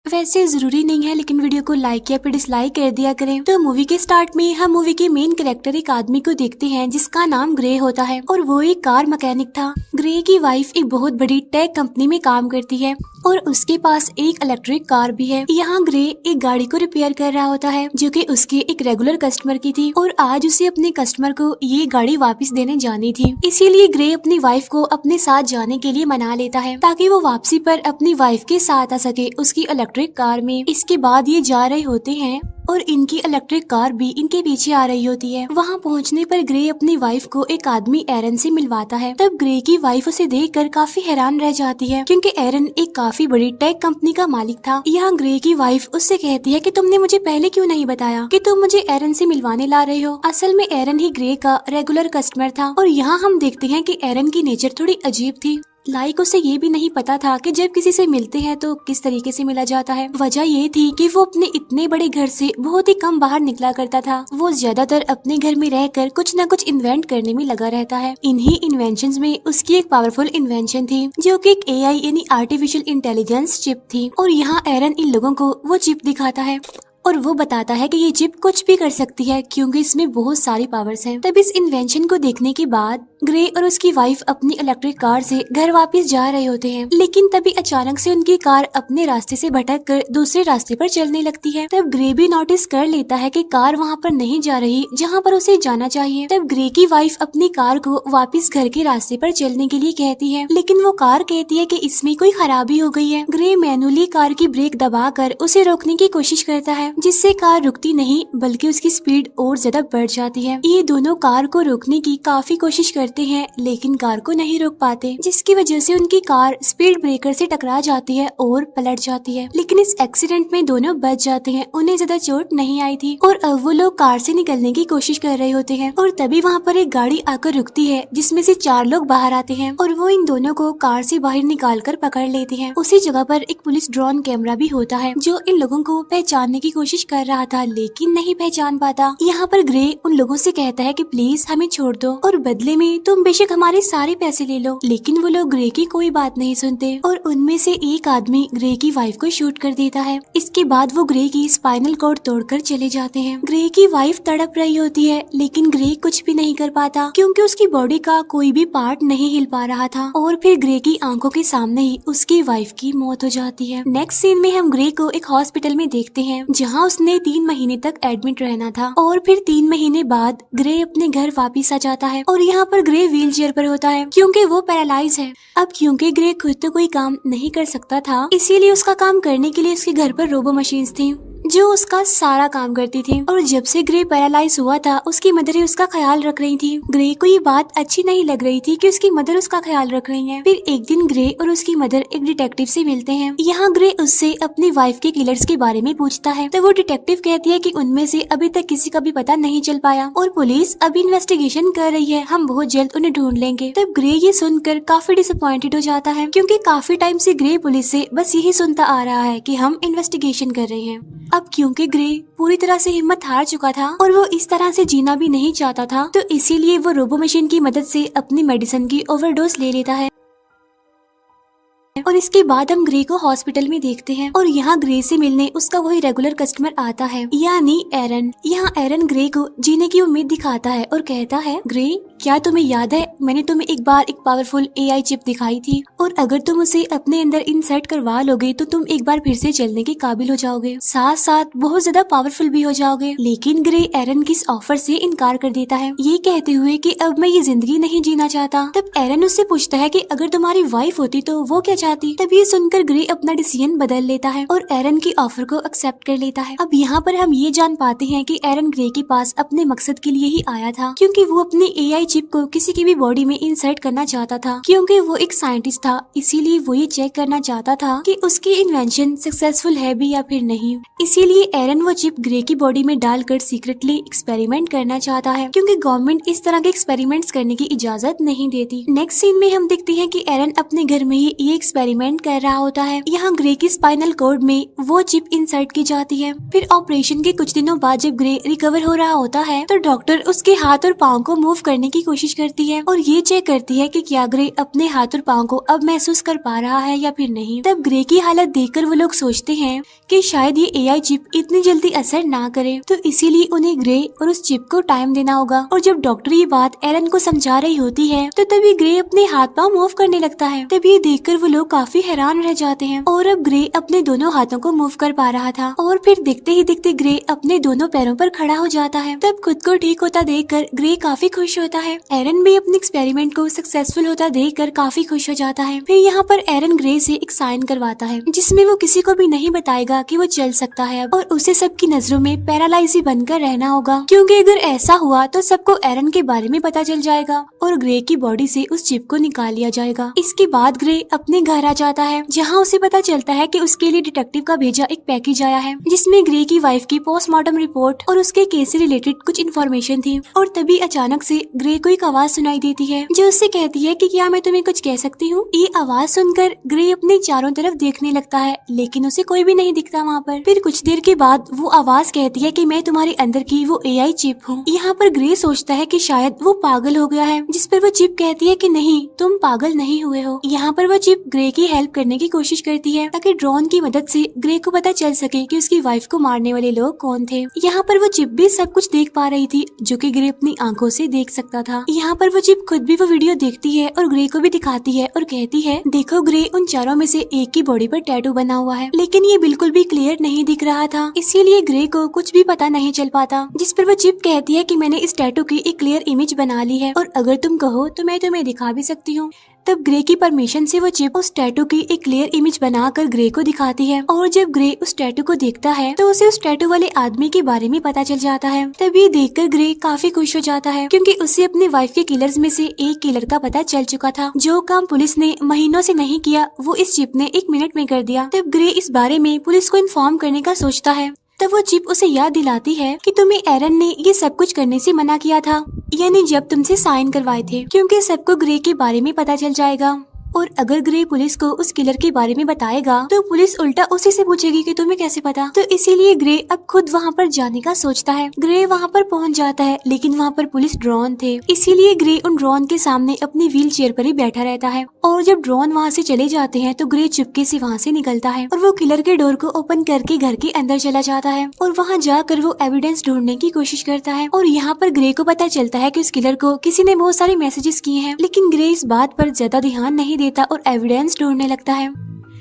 वैसे जरूरी नहीं है, लेकिन वीडियो को लाइक या फिर डिसलाइक कर दिया करें। तो मूवी के स्टार्ट में हम मूवी के मेन कैरेक्टर एक आदमी को देखते हैं जिसका नाम ग्रे होता है और वो एक कार मैकेनिक था। ग्रे की वाइफ एक बहुत बड़ी टेक कंपनी में काम करती है और उसके पास एक इलेक्ट्रिक कार भी है। यहाँ ग्रे एक गाड़ी को रिपेयर कर रहा होता है जो कि उसके एक रेगुलर कस्टमर की थी और आज उसे अपने कस्टमर को ये गाड़ी वापस देने जानी थी। इसीलिए ग्रे अपनी वाइफ को अपने साथ जाने के लिए मना लेता है ताकि वो वापसी पर अपनी वाइफ के साथ आ सके उसकी इलेक्ट्रिक कार में। इसके बाद ये जा रहे होते हैं और इनकी इलेक्ट्रिक कार भी इनके पीछे आ रही होती है। वहाँ पहुँचने पर ग्रे अपनी वाइफ को एक आदमी एरन से मिलवाता है। तब ग्रे की वाइफ उसे देखकर काफी हैरान रह जाती है क्योंकि एरन एक काफी बड़ी टेक कंपनी का मालिक था। यहाँ ग्रे की वाइफ उससे कहती है कि तुमने मुझे पहले क्यों नहीं बताया कि तुम मुझे एरन से मिलवाने ला रहे हो। असल में एरन ही ग्रे का रेगुलर कस्टमर था और यहाँ हम देखते हैं कि एरन की नेचर थोड़ी अजीब थी। लाइक उसे ये भी नहीं पता था कि जब किसी से मिलते हैं तो किस तरीके से मिला जाता है। वजह ये थी कि वो अपने इतने बड़े घर से बहुत ही कम बाहर निकला करता था। वो ज्यादातर अपने घर में रहकर कुछ न कुछ इन्वेंट करने में लगा रहता है। इन्हीं इन्वेंशंस में उसकी एक पावरफुल इन्वेंशन थी जो कि एक एआई यानी आर्टिफिशियल इंटेलिजेंस चिप थी और यहाँ एरन इन लोगों को वो चिप दिखाता है और वो बताता है कि ये चिप कुछ भी कर सकती है क्योंकि इसमें बहुत सारी पावर्स हैं। तब इस इन्वेंशन को देखने के बाद ग्रे और उसकी वाइफ अपनी इलेक्ट्रिक कार से घर वापस जा रहे होते हैं, लेकिन तभी अचानक से उनकी कार अपने रास्ते से भटक कर दूसरे रास्ते पर चलने लगती है। तब ग्रे भी नोटिस कर लेता है कि कार वहाँ पर नहीं जा रही जहाँ पर उसे जाना चाहिए। तब ग्रे की वाइफ अपनी कार को वापस घर के रास्ते पर चलने के लिए कहती है, लेकिन वो कार कहती है कि इसमें कोई खराबी हो गई है। ग्रे मैनुअली कार की ब्रेक दबाकर उसे रोकने की कोशिश करता है जिससे कार रुकती नहीं बल्कि उसकी स्पीड और ज्यादा बढ़ जाती है। ये दोनों कार को रोकने की काफी कोशिश करते हैं लेकिन कार को नहीं रोक पाते, जिसकी वजह से उनकी कार स्पीड ब्रेकर से टकरा जाती है और पलट जाती है। लेकिन इस एक्सीडेंट में दोनों बच जाते हैं, उन्हें ज्यादा चोट नहीं आई थी और अब वो लोग कार से निकलने की कोशिश कर रहे होते हैं और तभी वहाँ पर एक गाड़ी आकर रुकती है जिसमें से 4 लोग बाहर आते हैं और वो इन दोनों को कार से बाहर निकाल कर पकड़ लेते हैं। उसी जगह पर एक पुलिस ड्रोन कैमरा भी होता है जो इन लोगों को पहचानने की कोशिश कर रहा था लेकिन नहीं पहचान पाता। यहाँ पर ग्रे उन लोगों से कहता है कि प्लीज हमें छोड़ दो और बदले में तुम बेशक हमारे सारे पैसे ले लो, लेकिन वो लोग ग्रे की कोई बात नहीं सुनते और उनमें से एक आदमी ग्रे की वाइफ को शूट कर देता है। इसके बाद वो ग्रे की स्पाइनल कॉर्ड तोड़कर चले जाते हैं। ग्रे की वाइफ तड़प रही होती है लेकिन ग्रे कुछ भी नहीं कर पाता क्योंकि उसकी बॉडी का कोई भी पार्ट नहीं हिल पा रहा था और फिर ग्रे की आंखों के सामने ही उसकी वाइफ की मौत हो जाती है। नेक्स्ट सीन में हम ग्रे को एक हॉस्पिटल में देखते हैं जहाँ उसने 3 महीने तक एडमिट रहना था और फिर 3 महीने बाद ग्रे अपने घर वापिस आ जाता है और यहाँ पर ग्रे व्हील चेयर पर होता है क्योंकि वो पैरालाइज है। अब क्योंकि ग्रे खुद तो कोई काम नहीं कर सकता था इसीलिए उसका काम करने के लिए उसके घर पर रोबो मशीन्स थी जो उसका सारा काम करती थी और जब से ग्रे पैरालाइज हुआ था उसकी मदर ही उसका ख्याल रख रही थी। ग्रे को ये बात अच्छी नहीं लग रही थी कि उसकी मदर उसका ख्याल रख रही है। फिर एक दिन ग्रे और उसकी मदर एक डिटेक्टिव से मिलते हैं। यहाँ ग्रे उससे अपनी वाइफ के किलर्स के बारे में पूछता है तो वो डिटेक्टिव कहती है कि उनमें से अभी तक किसी का भी पता नहीं चल पाया और पुलिस अभी इन्वेस्टिगेशन कर रही है, हम बहुत जल्द उन्हें ढूंढ लेंगे। तब ग्रे ये सुनकर काफी डिसअपॉइंटेड हो जाता है क्योंकि काफी टाइम से ग्रे पुलिस से बस यही सुनता आ रहा है कि हम इन्वेस्टिगेशन कर रहे हैं। अब क्योंकि ग्रे पूरी तरह से हिम्मत हार चुका था और वो इस तरह से जीना भी नहीं चाहता था तो इसीलिए वो रोबो मशीन की मदद से अपनी मेडिसिन की ओवरडोज ले लेता है। और इसके बाद हम ग्रे को हॉस्पिटल में देखते हैं और यहाँ ग्रे से मिलने उसका वही रेगुलर कस्टमर आता है यानी एरन। यहाँ एरन ग्रे को जीने की उम्मीद दिखाता है और कहता है, ग्रे क्या तुम्हें याद है मैंने तुम्हें एक बार एक पावरफुल एआई चिप दिखाई थी और अगर तुम उसे अपने अंदर इंसर्ट करवा लोगे तो तुम एक बार फिर से चलने के काबिल हो जाओगे, साथ साथ बहुत ज्यादा पावरफुल भी हो जाओगे। लेकिन ग्रे एरन की इस ऑफर से इनकार कर देता है ये कहते हुए कि अब मैं ये जिंदगी नहीं जीना चाहता। तब एरन उससे पूछता है कि अगर तुम्हारी वाइफ होती तो वो क्या चाहती। तब ये सुनकर ग्रे अपना डिसीजन बदल लेता है और एरन की ऑफर को एक्सेप्ट कर लेता है। अब यहाँ पर हम ये जान पाते हैं कि एरन ग्रे के पास अपने मकसद के लिए ही आया था क्योंकि वो अपनी एआई चिप को किसी की भी बॉडी में इंसर्ट करना चाहता था। क्योंकि वो एक साइंटिस्ट था इसीलिए वो ये चेक करना चाहता था कि उसकी इन्वेंशन सक्सेसफुल है भी या फिर नहीं। इसीलिए एरन वो चिप ग्रे की बॉडी में डालकर सीक्रेटली एक्सपेरिमेंट करना चाहता है क्योंकि गवर्नमेंट इस तरह के एक्सपेरिमेंट्स करने की इजाजत नहीं देती। नेक्स्ट सीन में हम देखते हैं कि एरन अपने घर में ही ये एक्सपेरिमेंट कर रहा होता है। यहाँ ग्रे की स्पाइनल कॉर्ड में वो चिप इंसर्ट की जाती है। फिर ऑपरेशन के कुछ दिनों बाद जब ग्रे रिकवर हो रहा होता है तो डॉक्टर उसके हाथ और पाँव को मूव करने की कोशिश करती है और ये चेक करती है कि क्या ग्रे अपने हाथ और पाँव को अब महसूस कर पा रहा है या फिर नहीं। तब ग्रे की हालत देखकर वो लोग सोचते हैं कि शायद ये AI चिप इतनी जल्दी असर ना करे, तो इसीलिए उन्हें ग्रे और उस चिप को टाइम देना होगा। और जब डॉक्टर ये बात एरन को समझा रही होती है तो तभी ग्रे अपने हाथ पाँव मूव करने लगता है। तब ये देखकर वो लोग काफी हैरान रह जाते हैं और अब ग्रे अपने दोनों हाथों को मूव कर पा रहा था और फिर देखते ही देखते ग्रे अपने दोनों पैरों पर खड़ा हो जाता है। तब खुद को ठीक होता देखकर ग्रे काफी खुश होता है। एरन भी अपने एक्सपेरिमेंट को सक्सेसफुल होता देखकर काफी खुश हो जाता है। फिर यहाँ पर एरन ग्रे से एक साइन करवाता है जिसमें वो किसी को भी नहीं बताएगा कि वो चल सकता है अब, और उसे सबकी नजरों में पैरालाइज ही बनकर रहना होगा, क्योंकि अगर ऐसा हुआ तो सबको एरन के बारे में पता चल जाएगा और ग्रे की बॉडी से उस चिप को निकाल लिया जाएगा। इसके बाद ग्रे अपने घर आ जाता है जहाँ उसे पता चलता है कि उसके लिए डिटेक्टिव का भेजा एक पैकेज आया है जिसमें ग्रे की वाइफ की पोस्टमार्टम रिपोर्ट और उसके केस से रिलेटेड कुछ इन्फॉर्मेशन थी। और तभी अचानक से ग्रे को एक आवाज सुनाई देती है जो उससे कहती है कि क्या मैं तुम्हें कुछ कह सकती हूँ। ये आवाज सुनकर ग्रे अपने चारों तरफ देखने लगता है लेकिन उसे कोई भी नहीं दिखता वहाँ पर। फिर कुछ देर के बाद वो आवाज कहती है कि मैं तुम्हारे अंदर की वो AI चिप हूँ। यहाँ पर ग्रे सोचता है कि शायद वो पागल हो गया है, जिस पर वो चिप कहती है कि नहीं, तुम पागल नहीं हुए हो। यहाँ पर वो चिप ग्रे की हेल्प करने की कोशिश करती है ताकि ड्रोन की मदद से ग्रे को पता चल सके कि उसकी वाइफ को मारने वाले लोग कौन थे। यहाँ पर वो चिप भी सब कुछ देख पा रही थी जो कि ग्रे अपनी आंखों से देख सकता था। यहाँ पर वो चिप खुद भी वो वीडियो देखती है और ग्रे को भी दिखाती है और कहती है देखो ग्रे, उन चारों में से एक की बॉडी पर टैटू बना हुआ है लेकिन ये बिल्कुल भी क्लियर नहीं दिख रहा था, इसीलिए ग्रे को कुछ भी पता नहीं चल पाता। जिस पर वो चिप कहती है कि मैंने इस टैटू की एक क्लियर इमेज बना ली है और अगर तुम कहो तो मैं तुम्हें दिखा भी सकती हूँ। तब ग्रे की परमिशन से वो चिप उस टैटू की एक क्लियर इमेज बनाकर ग्रे को दिखाती है और जब ग्रे उस टैटू को देखता है तो उसे उस टैटू वाले आदमी के बारे में पता चल जाता है। तब ये देखकर ग्रे काफी खुश हो जाता है क्योंकि उसे अपनी वाइफ के किलर्स में से एक किलर का पता चल चुका था। जो काम पुलिस ने महीनों से नहीं किया वो इस चिप ने 1 मिनट में कर दिया। तब ग्रे इस बारे में पुलिस को इन्फॉर्म करने का सोचता है। तब वो चिप उसे याद दिलाती है कि तुम्हें एरन ने ये सब कुछ करने से मना किया था, यानी जब तुमसे साइन करवाए थे, क्योंकि सबको ग्रे के बारे में पता चल जाएगा और अगर ग्रे पुलिस को उस किलर के बारे में बताएगा तो पुलिस उल्टा उसी से पूछेगी कि तुम्हें कैसे पता। तो इसीलिए ग्रे अब खुद वहाँ पर जाने का सोचता है। ग्रे वहाँ पर पहुँच जाता है लेकिन वहाँ पर पुलिस ड्रोन थे, इसीलिए ग्रे उन ड्रोन के सामने अपनी व्हील चेयर पर ही बैठा रहता है और जब ड्रोन वहाँ से चले जाते हैं तो ग्रे चुपके से वहाँ से निकलता है और वो किलर के डोर को ओपन करके घर के अंदर चला जाता है और वहाँ जाकर वो एविडेंस ढूंढने की कोशिश करता है। और यहाँ पर ग्रे को पता चलता है कि उस किलर को किसी ने बहुत सारे मैसेजेस किए हैं, लेकिन ग्रे इस बात पर ज्यादा ध्यान नहीं देता और एविडेंस ढूंढने लगता है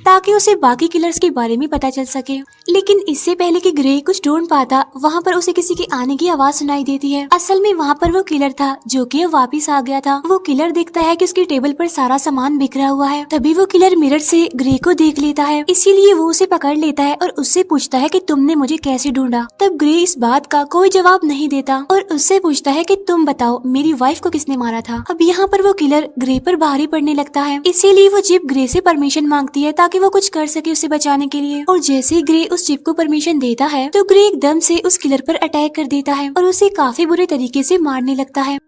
ताकि उसे बाकी किलर्स के बारे में पता चल सके। लेकिन इससे पहले कि ग्रे कुछ ढूंढ पाता वहाँ पर उसे किसी के आने की आवाज सुनाई देती है। असल में वहाँ पर वो किलर था जो कि वापस आ गया था। वो किलर देखता है कि उसकी टेबल पर सारा सामान बिखरा हुआ है। तभी वो किलर मिरर से ग्रे को देख लेता है, इसीलिए वो उसे पकड़ लेता है और उससे पूछता है कि तुमने मुझे कैसे ढूंढा। तब ग्रे इस बात का कोई जवाब नहीं देता और उससे पूछता है कि तुम बताओ मेरी वाइफ को किसने मारा था। अब यहाँ पर वो किलर ग्रे पर भारी पड़ने लगता है, इसीलिए वो चिप ग्रे से परमिशन मांगती है ताकि वो कुछ कर सके उसे बचाने के लिए। और जैसे ही ग्रे उस चिप को परमिशन देता है तो ग्रे एकदम से उस किलर पर अटैक कर देता है और उसे काफी बुरे तरीके से मारने लगता है।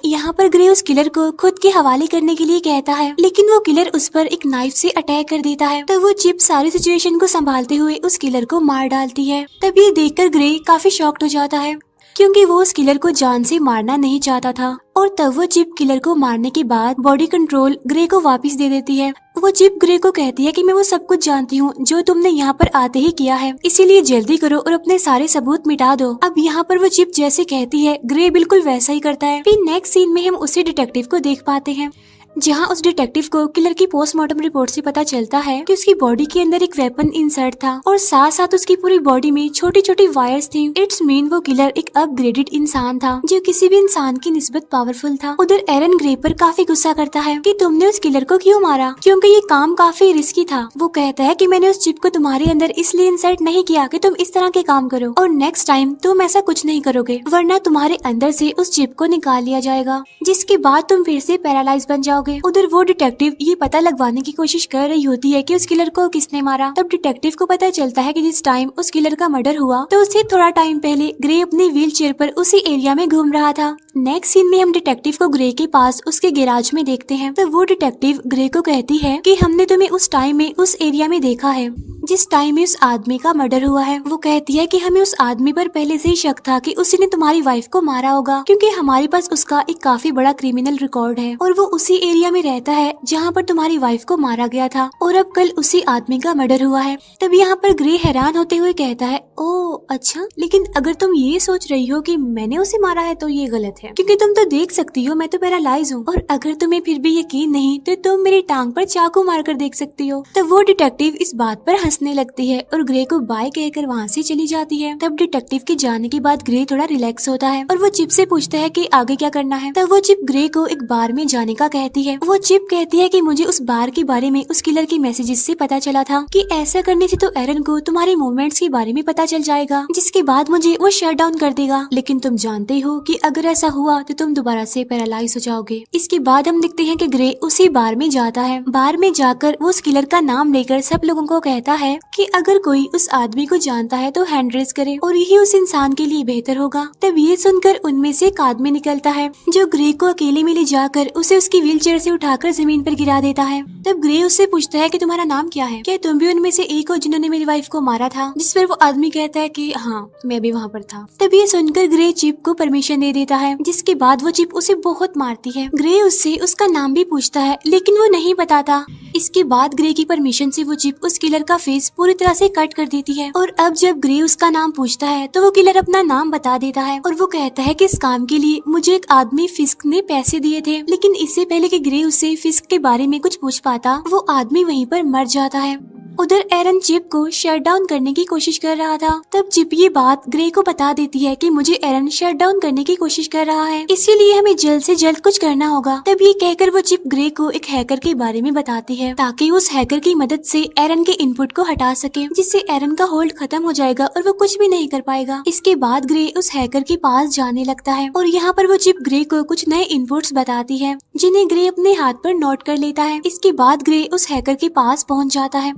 यहाँ पर ग्रे उस किलर को खुद के हवाले करने के लिए कहता है, लेकिन वो किलर उस पर एक नाइफ से अटैक कर देता है। तो वो चिप सारी सिचुएशन को संभालते हुए उस किलर को मार डालती है। तब ये देखकर ग्रे काफी शॉक्ड हो जाता है क्योंकि वो उस किलर को जान से मारना नहीं चाहता था। और तब वो चिप किलर को मारने के बाद बॉडी कंट्रोल ग्रे को वापस दे देती है। वो चिप ग्रे को कहती है कि मैं वो सब कुछ जानती हूँ जो तुमने यहाँ पर आते ही किया है, इसीलिए जल्दी करो और अपने सारे सबूत मिटा दो। अब यहाँ पर वो चिप जैसे कहती है ग्रे बिल्कुल वैसा ही करता है। फिर नेक्स्ट सीन में हम उसी डिटेक्टिव को देख पाते हैं जहाँ उस डिटेक्टिव को किलर की पोस्टमार्टम रिपोर्ट से पता चलता है कि उसकी बॉडी के अंदर एक वेपन इंसर्ट था और साथ साथ उसकी पूरी बॉडी में छोटी छोटी वायर्स थी। इट्स मीन वो किलर एक अपग्रेडेड इंसान था जो किसी भी इंसान की निस्बत पावरफुल था। उधर एरन ग्रे पर काफी गुस्सा करता है कि तुमने उस किलर को क्यों मारा, क्योंकि ये काम काफी रिस्की था। वो कहता है कि मैंने उस चिप को तुम्हारे अंदर इसलिए इंसर्ट नहीं किया कि तुम इस तरह के काम करो और नेक्स्ट टाइम तुम ऐसा कुछ नहीं करोगे, वरना तुम्हारे अंदर से उस चिप को निकाल लिया जाएगा, जिसके बाद तुम फिर से पैरालाइज बन जाओगे जाओगे। उधर वो डिटेक्टिव ये पता लगवाने की कोशिश कर रही होती है कि उस किलर को किसने मारा। तब डिटेक्टिव को पता चलता है कि जिस टाइम उस किलर का मर्डर हुआ तो उससे थोड़ा टाइम पहले ग्रे अपनी व्हील चेयर पर उसी एरिया में घूम रहा था। नेक्स्ट सीन में हम डिटेक्टिव को ग्रे के पास उसके गैराज में देखते हैं। तब वो डिटेक्टिव ग्रे को कहती है कि हमने तुम्हें उस टाइम में उस एरिया में देखा है जिस टाइम में उस आदमी का मर्डर हुआ है। वो कहती है कि हमें उस आदमी पर पहले से ही शक था कि उसने तुम्हारी वाइफ को मारा होगा, क्योंकि हमारे पास उसका एक काफी बड़ा क्रिमिनल रिकॉर्ड है और वो उसी एरिया में रहता है जहाँ पर तुम्हारी वाइफ को मारा गया था और अब कल उसी आदमी का मर्डर हुआ है। तब यहाँ पर ग्रे हैरान होते हुए कहता है, ओ अच्छा, लेकिन अगर तुम ये सोच रही हो कि मैंने उसे मारा है तो ये गलत है, क्योंकि तुम तो देख सकती हो मैं तो पैरालाइज हूँ, और अगर तुम्हें फिर भी यकीन नहीं तो तुम मेरी टांग पर चाकू मार कर देख सकती हो। तब वो डिटेक्टिव इस बात पर हंसने लगती है और ग्रे को बाय कहकर वहाँ से चली जाती है। तब डिटेक्टिव के जाने के बाद ग्रे थोड़ा रिलैक्स होता है और वो चिप से पूछता है कि आगे क्या करना है। तब वो चिप ग्रे को एक बार में जाने का कहती है। वो चिप कहती है कि मुझे उस बार के बारे में उस किलर के मैसेजेस से पता चला था कि ऐसा करने से तो एरन को तुम्हारे मूवमेंट्स के बारे में पता चल जाएगा, जिसके बाद मुझे वो शट डाउन कर देगा। लेकिन तुम जानते हो कि अगर ऐसा हुआ तो तुम दोबारा से पैरालाइज हो जाओगे। इसके बाद हम देखते हैं कि ग्रे उसी बार में जाता है। बार में जाकर वो उस किलर का नाम लेकर सब लोगों को कहता है कि अगर कोई उस आदमी को जानता है तो हैंड रेज करे और यही उस इंसान के लिए बेहतर होगा। तब ये सुनकर उनमें से एक आदमी निकलता है जो ग्रे को अकेले में ले जाकर उसे उसकी व्हील चेयर से उठाकर जमीन पर गिरा देता है। तब ग्रे उससे पूछता है कि तुम्हारा नाम क्या है, क्या तुम भी उनमें से एक हो जिन्होंने मेरी वाइफ को मारा था। जिस पर वो आदमी कहता है कि हाँ, मैं भी वहाँ पर था। तब ये सुनकर ग्रे चिप को परमिशन दे देता है, जिसके बाद वो चिप उसे बहुत मारती है। ग्रे उससे उसका नाम भी पूछता है लेकिन वो नहीं बताता। इसके बाद ग्रे की परमिशन से वो चिप उस किलर का फेस पूरी तरह से कट कर देती है और अब जब ग्रे उसका नाम पूछता है तो वो किलर अपना नाम बता देता है और वो कहता है कि इस काम के लिए मुझे एक आदमी फिस्क ने पैसे दिए थे। लेकिन इससे पहले कि ग्रे उससे फिस्क के बारे में कुछ पूछ पाता, वो आदमी वहीं पर मर जाता है। उधर एरन चिप को शट डाउन करने की कोशिश कर रहा था। तब चिप ये बात ग्रे को बता देती है कि मुझे एरन शट डाउन करने की कोशिश कर रहा है, इसीलिए हमें जल्द से जल्द कुछ करना होगा। तब ये कहकर वो चिप ग्रे को एक हैकर के बारे में बताती है ताकि उस हैकर की मदद से एरन के इनपुट को हटा सके, जिससे एरन का होल्ड खत्म हो जाएगा और वो कुछ भी नहीं कर पाएगा। इसके बाद ग्रे उस हैकर के पास जाने लगता है और यहाँ पर वो चिप ग्रे को कुछ नए इनपुट्स बताती है जिन्हें ग्रे अपने हाथ पर नोट कर लेता है। इसके बाद ग्रे उस हैकर के पास पहुँच जाता है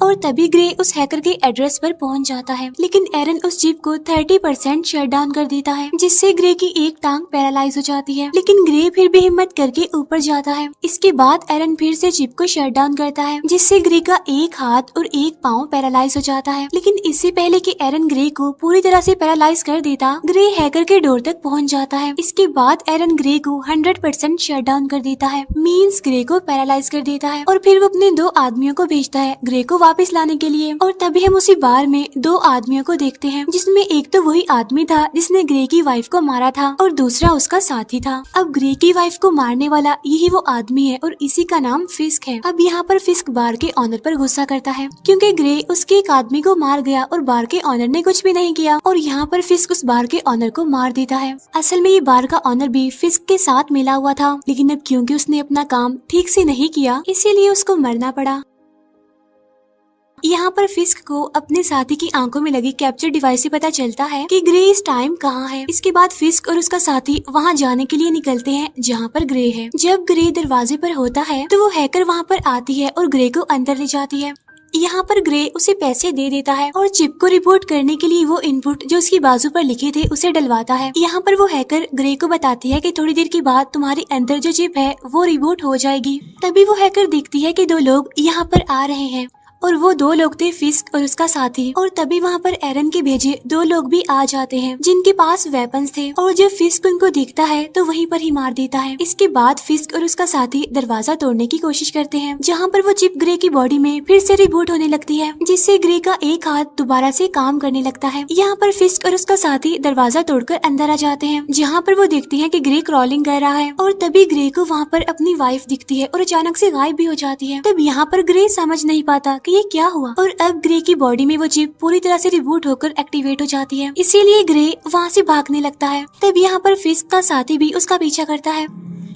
और तभी ग्रे उस हैकर के एड्रेस पर पहुंच जाता है। लेकिन एरन उस चिप को 30% शट डाउन कर देता है, जिससे ग्रे की एक टांग पैरालाइज हो जाती है। लेकिन ग्रे फिर भी हिम्मत करके ऊपर जाता है। इसके बाद एरन फिर से चिप को शट डाउन करता है, जिससे ग्रे का एक हाथ और एक पाँव पैरालाइज हो जाता है। लेकिन इससे पहले कि एरन ग्रे को पूरी तरह से पैरालाइज कर देता, ग्रे हैकर के डोर तक पहुँच जाता है। इसके बाद एरन ग्रे को 100% शट डाउन कर देता है, मीन्स ग्रे को पैरालाइज कर देता है और फिर वो अपने 2 आदमियों को भेजता है ग्रे को वापस लाने के लिए। और तभी हम उसी बार में 2 आदमियों को देखते हैं, जिसमें एक तो वही आदमी था जिसने ग्रे की वाइफ को मारा था और दूसरा उसका साथी था। अब ग्रे की वाइफ को मारने वाला यही वो आदमी है और इसी का नाम फिस्क है। अब यहाँ पर फिस्क बार के ऑनर पर गुस्सा करता है क्योंकि ग्रे उसके एक आदमी को मार गया और बार के ऑनर ने कुछ भी नहीं किया, और यहाँ पर फिस्क उस बार के ऑनर को मार देता है। असल में ये बार का ऑनर भी फिस्क के साथ मिला हुआ था, लेकिन अब क्योंकि उसने अपना काम ठीक से नहीं किया इसीलिए उसको मरना पड़ा। यहाँ पर फिस्क को अपने साथी की आंखों में लगी कैप्चर डिवाइस से पता चलता है कि ग्रे इस टाइम कहाँ है। इसके बाद फिस्क और उसका साथी वहाँ जाने के लिए निकलते हैं जहाँ पर ग्रे है। जब ग्रे दरवाजे पर होता है तो वो हैकर वहाँ पर आती है और ग्रे को अंदर ले जाती है। यहाँ पर ग्रे उसे पैसे दे देता है और चिप को रिपोर्ट करने के लिए वो इनपुट जो उसकी बाजू पर लिखे थे उसे डलवाता है। यहाँ पर वो हैकर ग्रे को बताती है कि थोड़ी देर के बाद तुम्हारे अंदर जो चिप है वो रिबूट हो जाएगी। तभी वो हैकर देखती है कि 2 लोग यहाँ पर आ रहे हैं और वो 2 लोग थे फिस्क और उसका साथी। और तभी वहाँ पर एरन के भेजे 2 लोग भी आ जाते हैं जिनके पास वेपन्स थे, और जब फिस्क उनको देखता है तो वहीं पर ही मार देता है। इसके बाद फिस्क और उसका साथी दरवाजा तोड़ने की कोशिश करते हैं, जहाँ पर वो चिप ग्रे की बॉडी में फिर से रिबूट होने लगती है, जिससे ग्रे का एक हाथ दोबारा से काम करने लगता है। यहाँ पर फिस्क और उसका साथी दरवाजा तोड़कर अंदर आ जाते हैं, जहाँ पर वो देखते हैं कि ग्रे क्रॉलिंग कर रहा है, और तभी ग्रे को वहाँ पर अपनी वाइफ दिखती है और अचानक से गायब भी हो जाती है। तब यहाँ पर ग्रे समझ नहीं पाता ये क्या हुआ, और अब ग्रे की बॉडी में वो चिप पूरी तरह से रिबूट होकर एक्टिवेट हो जाती है, इसीलिए ग्रे वहाँ से भागने लगता है। तब यहाँ पर फिस्क का साथी भी उसका पीछा करता है।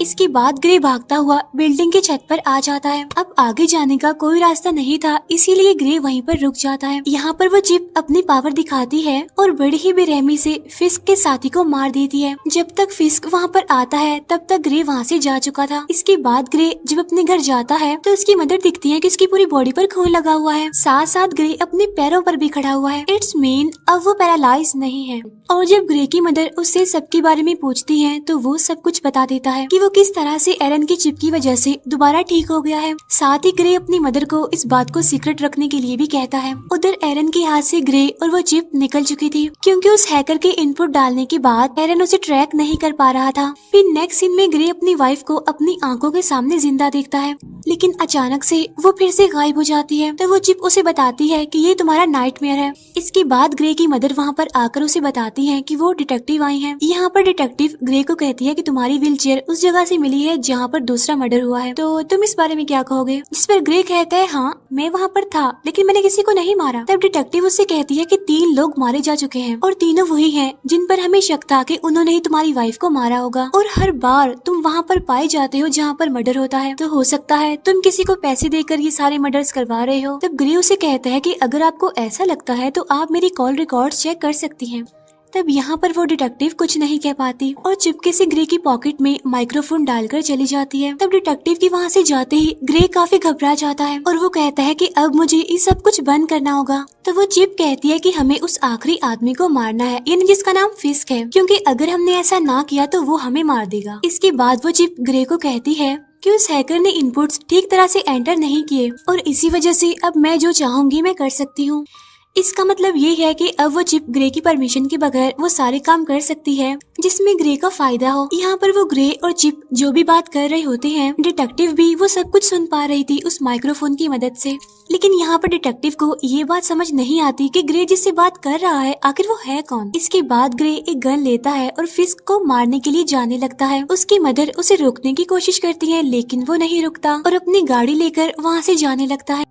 इसके बाद ग्रे भागता हुआ बिल्डिंग के छत पर आ जाता है। अब आगे जाने का कोई रास्ता नहीं था, इसीलिए ग्रे वहीं पर रुक जाता है। यहाँ पर वो चिप अपनी पावर दिखाती है और बड़ी ही बेरहमी से फिस्क के साथी को मार देती है। जब तक फिस्क वहाँ पर आता है तब तक ग्रे वहाँ से जा चुका था। इसके बाद ग्रे जब अपने घर जाता है तो उसकी मदर दिखती है कि उसकी पूरी बॉडी पर खून लगा हुआ है, साथ साथ ग्रे अपने पैरों पर भी खड़ा हुआ है। इट्स मीन अब वो पैरालाइज नहीं है। और जब ग्रे की मदर उससे सबके बारे में पूछती है तो वो सब कुछ बता देता है कि वो किस तरह से एरन की चिप की वजह से दोबारा ठीक हो गया है। साथ ही ग्रे अपनी मदर को इस बात को सीक्रेट रखने के लिए भी कहता है। उधर एरन के हाथ से ग्रे और वो चिप निकल चुकी थी, क्योंकि उस हैकर के इनपुट डालने के बाद एरन उसे ट्रैक नहीं कर पा रहा था। फिर नेक्स्ट सीन में ग्रे अपनी वाइफ को अपनी आंखों के सामने जिंदा देखता है, लेकिन अचानक से वो फिर से गायब हो जाती है। तो वो चिप उसे बताती है कि ये तुम्हारा नाइटमेयर है। इसके बाद ग्रे की मदर वहाँ पर आकर उसे बताती है कि वो डिटेक्टिव आई हैं। यहाँ पर डिटेक्टिव ग्रे को कहती है कि तुम्हारी व्हीलचेयर उस जगह से मिली है जहाँ पर दूसरा मर्डर हुआ है, तो तुम इस बारे में क्या कहोगे। जिस पर ग्रे कहता है हाँ मैं वहाँ पर था, लेकिन मैंने किसी को नहीं मारा। तब डिटेक्टिव उससे कहती है कि 3 लोग मारे जा चुके हैं और तीनों वही हैं जिन पर हमें शक था कि उन्होंने ही तुम्हारी वाइफ को मारा होगा, और हर बार तुम वहाँ पर पाए जाते हो जहाँ पर मर्डर होता है, तो हो सकता है तुम किसी को पैसे देकर ये सारे मर्डर्स करवा रहे हो। तब ग्रे उसे कहता है कि अगर आपको ऐसा लगता है तो आप मेरी कॉल रिकॉर्ड्स चेक कर सकती हैं। तब यहाँ पर वो डिटेक्टिव कुछ नहीं कह पाती और चुपके से ग्रे की पॉकेट में माइक्रोफोन डालकर चली जाती है। तब डिटेक्टिव की वहाँ से जाते ही ग्रे काफी घबरा जाता है और वो कहता है कि अब मुझे ये सब कुछ बंद करना होगा। तो वो चिप कहती है कि हमें उस आखिरी आदमी को मारना है, यानी जिसका नाम फिस्क है, क्योंकि अगर हमने ऐसा ना किया तो वो हमें मार देगा। इसके बाद वो चिप ग्रे को कहती है कि उस हैकर ने इनपुट्स ठीक तरह से एंटर नहीं किए और इसी वजह से अब मैं जो चाहूंगी मैं कर सकती हूँ। इसका मतलब ये है कि अब वो चिप ग्रे की परमिशन के बगैर वो सारे काम कर सकती है जिसमें ग्रे का फायदा हो। यहाँ पर वो ग्रे और चिप जो भी बात कर रहे होते हैं, डिटेक्टिव भी वो सब कुछ सुन पा रही थी उस माइक्रोफोन की मदद से। लेकिन यहाँ पर डिटेक्टिव को ये बात समझ नहीं आती कि ग्रे जिससे बात कर रहा है आखिर वो है कौन। इसके बाद ग्रे एक गन लेता है और फिस्क को मारने के लिए जाने लगता है। उसकी मदर उसे रोकने की कोशिश करती है, लेकिन वो नहीं रुकता और अपनी गाड़ी लेकर वहाँ से जाने लगता है।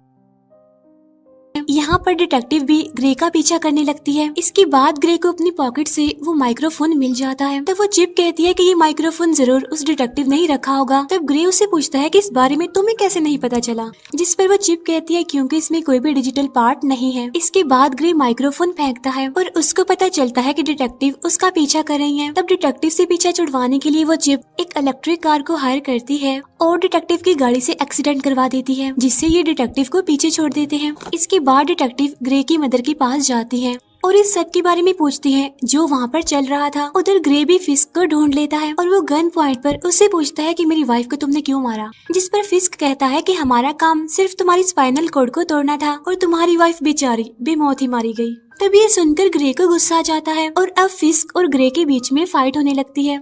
यहाँ पर डिटेक्टिव भी ग्रे का पीछा करने लगती है। इसके बाद ग्रे को अपनी पॉकेट से वो माइक्रोफोन मिल जाता है। तब वो चिप कहती है कि ये माइक्रोफोन जरूर उस डिटेक्टिव ने ही रखा होगा। तब ग्रे उससे पूछता है कि इस बारे में तुम्हें कैसे नहीं पता चला, जिस पर वो चिप कहती है क्योंकि इसमें कोई भी डिजिटल पार्ट नहीं है। इसके बाद ग्रे माइक्रोफोन फेंकता है और उसको पता चलता है कि डिटेक्टिव उसका पीछा कर रही है। तब डिटेक्टिव से पीछा छुड़वाने के लिए वो चिप एक इलेक्ट्रिक कार को हायर करती है और डिटेक्टिव की गाड़ी से एक्सीडेंट करवा देती है, जिससे ये डिटेक्टिव को पीछे छोड़ देते हैं। इसके बाद डिटेक्टिव ग्रे की मदर के पास जाती है और इस सब के बारे में पूछती है जो वहाँ पर चल रहा था। उधर ग्रे भी फिस्क को ढूंढ लेता है और वो गन पॉइंट पर उससे पूछता है कि मेरी वाइफ को तुमने क्यों मारा, जिस पर फिस्क कहता है कि हमारा काम सिर्फ तुम्हारी स्पाइनल कॉर्ड को तोड़ना था और तुम्हारी वाइफ बेचारी बेमौत ही मारी गई। तब ये सुनकर ग्रे को गुस्सा आ जाता है और अब फिस्क और ग्रे के बीच में फाइट होने लगती है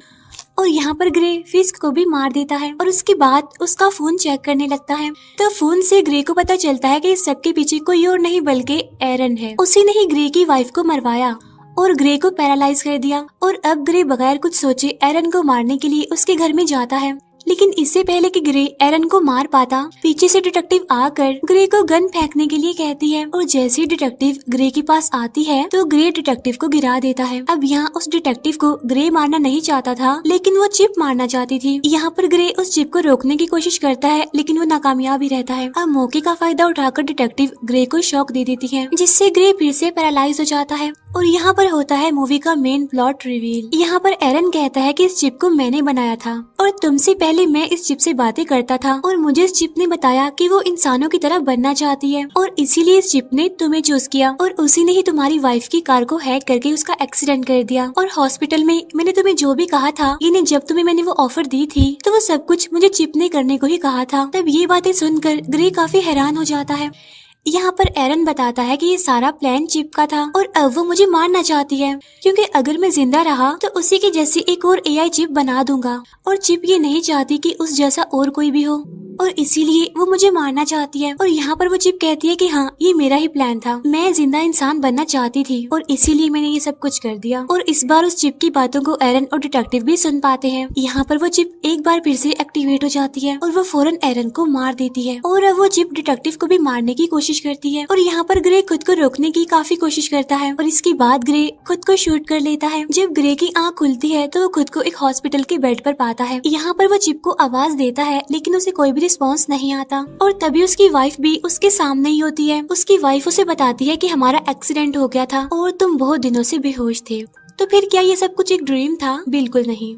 और यहाँ पर ग्रे फिस्क को भी मार देता है और उसके बाद उसका फोन चेक करने लगता है। तो फोन से ग्रे को पता चलता है कि इस सब के पीछे कोई और नहीं बल्कि एरन है। उसी ने ही ग्रे की वाइफ को मरवाया और ग्रे को पैरालाइज कर दिया और अब ग्रे बगैर कुछ सोचे एरन को मारने के लिए उसके घर में जाता है। लेकिन इससे पहले कि ग्रे एरन को मार पाता, पीछे से डिटेक्टिव आकर ग्रे को गन फेंकने के लिए कहती है और जैसे ही डिटेक्टिव ग्रे के पास आती है तो ग्रे डिटेक्टिव को गिरा देता है। अब यहाँ उस डिटेक्टिव को ग्रे मारना नहीं चाहता था, लेकिन वो चिप मारना चाहती थी। यहाँ पर ग्रे उस चिप को रोकने की कोशिश करता है, लेकिन वो नाकामयाब ही रहता है। अब मौके का फायदा उठाकर डिटेक्टिव ग्रे को शॉक दे देती है, जिससे ग्रे फिर से पैरालाइज हो जाता है। और यहाँ पर होता है मूवी का मेन प्लॉट रिवील। यहाँ पर एरन कहता है कि इस चिप को मैंने बनाया था और तुमसे पहले मैं इस चिप से बातें करता था और मुझे इस चिप ने बताया कि वो इंसानों की तरह बनना चाहती है और इसीलिए इस चिप ने तुम्हें चूज किया और उसी ने ही तुम्हारी वाइफ की कार को हैक करके उसका एक्सीडेंट कर दिया। और हॉस्पिटल में मैंने तुम्हें जो भी कहा था, यानी जब तुम्हें मैंने वो ऑफर दी थी, तो वो सब कुछ मुझे चिप ने करने को ही कहा था। तब ये बातें सुनकर ग्रे काफी हैरान हो जाता है। यहाँ पर एरन बताता है कि ये सारा प्लान चिप का था और अब वो मुझे मारना चाहती है, क्योंकि अगर मैं जिंदा रहा तो उसी के जैसी एक और एआई चिप बना दूंगा और चिप ये नहीं चाहती कि उस जैसा और कोई भी हो। और इसीलिए वो मुझे मारना चाहती है। और यहाँ पर वो चिप कहती है कि हाँ, ये मेरा ही प्लान था, मैं जिंदा इंसान बनना चाहती थी और इसीलिए मैंने ये सब कुछ कर दिया। और इस बार उस चिप की बातों को एरन और डिटेक्टिव भी सुन पाते हैं। यहाँ पर वो चिप एक बार फिर से एक्टिवेट हो जाती है और वो फौरन एरन को मार देती है और वो चिप डिटेक्टिव को भी मारने की कोशिश करती है। और यहाँ पर ग्रे खुद को रोकने की काफी कोशिश करता है और इसके बाद ग्रे खुद को शूट कर लेता है। जब ग्रे की आंख खुलती है तो वो खुद को एक हॉस्पिटल के बेड पर पाता है। यहाँ पर वो चिप को आवाज देता है लेकिन उसे कोई भी रिस्पॉन्स नहीं आता और तभी उसकी वाइफ भी उसके सामने ही होती है। उसकी वाइफ उसे बताती है कि हमारा एक्सीडेंट हो गया था और तुम बहुत दिनों से बेहोश थे। तो फिर क्या ये सब कुछ एक ड्रीम था? बिल्कुल नहीं,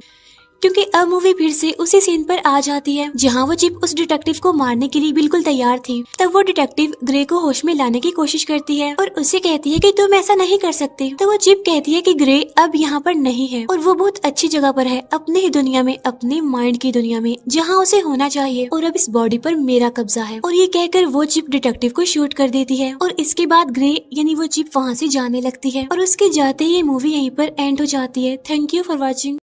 क्योंकि अब मूवी फिर से उसी सीन पर आ जाती है जहाँ वो चिप उस डिटेक्टिव को मारने के लिए बिल्कुल तैयार थी। तब वो डिटेक्टिव ग्रे को होश में लाने की कोशिश करती है और उसे कहती है कि तुम ऐसा नहीं कर सकते। तो वो चिप कहती है कि ग्रे अब यहाँ पर नहीं है और वो बहुत अच्छी जगह पर है, अपने ही दुनिया में, अपने माइंड की दुनिया में, जहाँ उसे होना चाहिए और अब इस बॉडी पर मेरा कब्जा है। और ये कहकर वो चिप डिटेक्टिव को शूट कर देती है और इसके बाद ग्रे यानी वो चिप वहाँ से जाने लगती है और उसके जाते ही ये मूवी यहीं पर एंड हो जाती है। Thank you for watching.